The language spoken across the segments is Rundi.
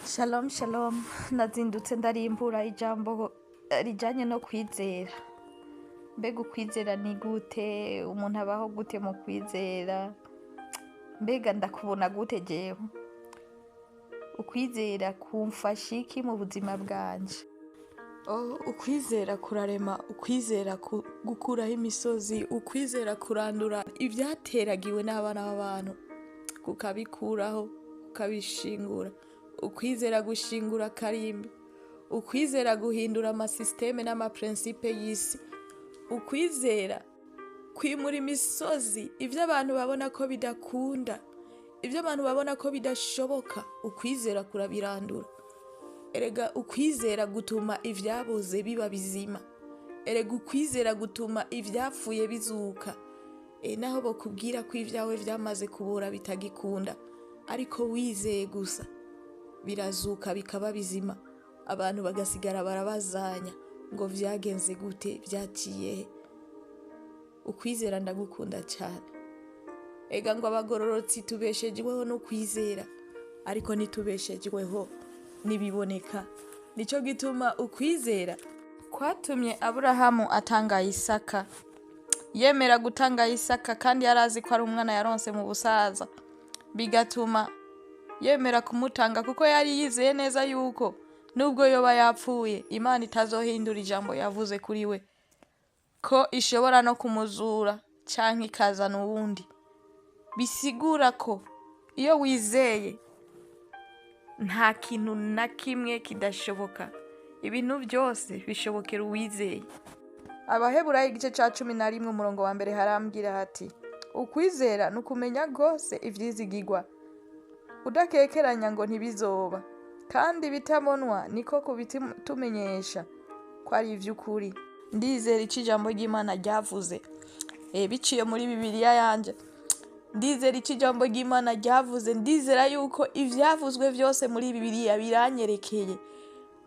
Shalom shalom, nazindutse ndarimbura ijambo rijanye no kwizera. Mbega ukwizera ni gute? Umuntu abaho gute mu kwizera? Mbega ndakubona gute jewe? Ukwizera kumfasha iki mu buzima bwanje? Ukwizera kurarema, ukwizera gukuraho imisozi, ukwizera kurandura ivyateragiwe n'abana b'abantu, kukabikuraho, kukabishingura. Ukwizera gushingura karimbi, ukwizera guhindura amasysteme n'amaprincipe y'isi, ukwizera kwimura imisozi, ivyo abantu babona ko bidakunda, ivyo abantu babona ko bidashoboka, ukwizera kurabirandura. Erega ukwizera gutuma ivyaboze biba bizima. Erega ukwizera gutuma ivyapfuye bizuka. Naho bokubwira ko ivyawe vyamaze kubora bitagikunda, ariko wizeye gusa birazuka bikaba bizima. Abantu bagasigara barabazanya ngo vyagenze gute, vyaciye. Ukwizera ndagukunda cyane. Ega ngo abagororotsi tubeshejweho no kwizera, ariko nitubeshejweho nibiboneka. Nico gituma ukwizera kwatumye Aburahamu atanga Isaka. Yemera gutanga Isaka kandi yarazi ko ari umwana yaronse mu busaza, bigatuma yemera kumutanga kuko yari yizeye neza yuko nubwo yoba yapfuye Imana itazohindura ijambo yavuze kuri we, ko ishobora no kumuzura canke ikazana uwundi. Bisigura ko iyo wizeye nta kintu na kimwe kidashoboka. Ibintu byose bishobokera uwizeye. Abaheburayo igice ca 11 umurongo wa mbere harambwira hati, ukwizera nukumenya gose ivyizigirwa, udakekeranya ngo ntibizoba, kandi bitabonwa niko kubitumenyesha ko ari ivy'ukuri. Ndizera ico ijambo ry'Imana ryavuze biciye muri Bibiliya yanje. Ndizera ico ijambo ry'Imana ryavuze, ndizera yuko ivyavuzwe vyose muri Bibiliya biranyerekeye.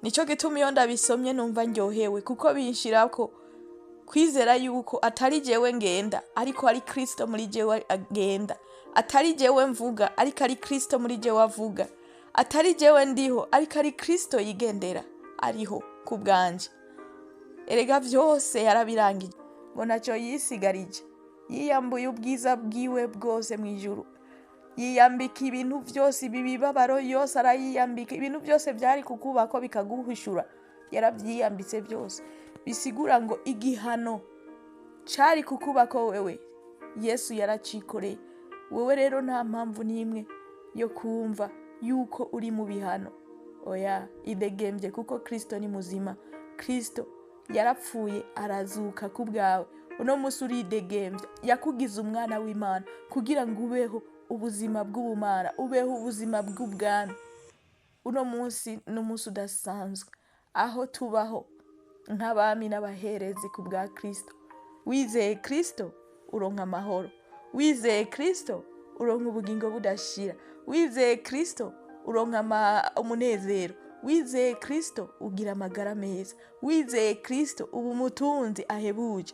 Nico gituma iyo ndabisomye numva ndyohewe, kuko binshirako kwizera yuko atari jewe ngenda, ariko ari Kristo muri jewe agenda. Atari jewe mvuga, ariko ari Kristo muri jewe avuga. Atari jewe ndiho, ariko ari Kristo yigendera ariho kubwanje. Erega vyose yarabirangije ngo naco yisigarije. Yiyambuye ubwiza bwiwe bwose mwijuru, yiyambika ibintu vyose, ibibabaro yose arayiyambika. Ibintu byose byari kukubako bikaguhishura, yaravyiyambitse byose. Bisigura ngo igihano cari kukubako wewe Yesu yaracikoreye. Wewe rero nta mpamvu n'imwe yo kumva yuko uri mu bihano. Oya, idegembye kuko Kristo ni muzima. Kristo yarapfuye arazuka kubwawe. Uno musi uridegembya, yakugize umwana w'Imana kugira ngo ubeho ubuzima bw'ubumana, ubeho ubuzima bw'ubwami. Uno musi n'umusi udasanzwe, aho tubaho nk'abami n'abaherezi kubwa Kristo. Wizeye Kristo uronka amahoro. Wizeye Kristo uronka ubugingo budashira. Wizeye Kristo uronka umunezero. Wizeye Kristo ugira amagara meza. Wizeye Kristo uba umutunzi ahebuje.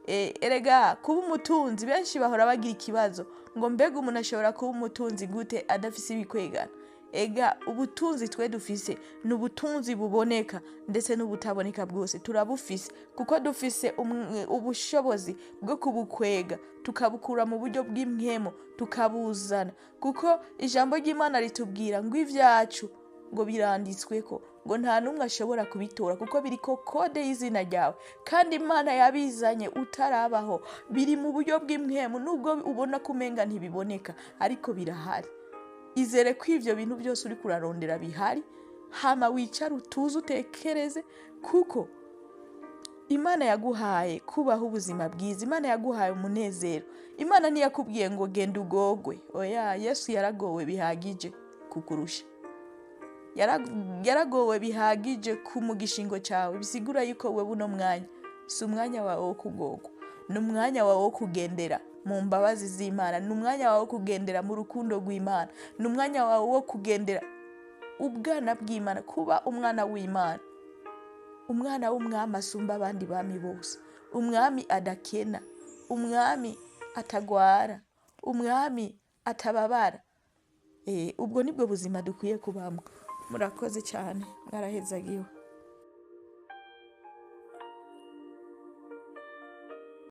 Erega kuba umutunzi, benshi bahora bagira ikibazo ngo mbega umuntu ashobora kuba umutunzi gute adafise ibikwegana. Ega ubutunzi twe dufise ni ubutunzi buboneka ndetse n'ubutaboneka bwose turabufise, kuko dufise ubushobozi bwo kubukwega tukabukura mu buryo bw'impwemo tukabuzana, kuko ijambo ry'Imana ritubwira ngo ivyacu ngo biranditsweko, ngo nta numwe ashobora kubitora kuko biriko kode y'izina ryawe. Kandi Imana yabizanye utarabaho, biri mu buryo bw'impwemo, nubwo ubona kumenga ntibiboneka ariko birahari. Izere ko ivyo bintu byose uri kurarondera bihari, hama wicara utuze utekereze, kuko Imana yaguhaye kubaho ubuzima bwiza. Imana yaguhaye umunezero. Imana ntiyakubwiye ngo genda ugogwe. Oya, Yesu yaragowe bihagije kukurusha. Yaragowe bihagije ku mugishingo cawe. Bisigura yuko wewe uno mwanya si umwanya wawe wo kugogwa, ni umwanya wawe wo kugendera mu mbabazi z'Imana, ni umwanya wawe wo kugendera mu rukundo rw'Imana, ni umwanya wawe wo kugendera ubwana bw'Imana, kuba umwana w'Imana, umwana w'umwami asumba abandi bami bose, umwami adakena, umwami atagwara, umwami atababara. Ubwo nibwo buzima dukwiye kubamwo. murakoze cyane, mwarahezagiwe.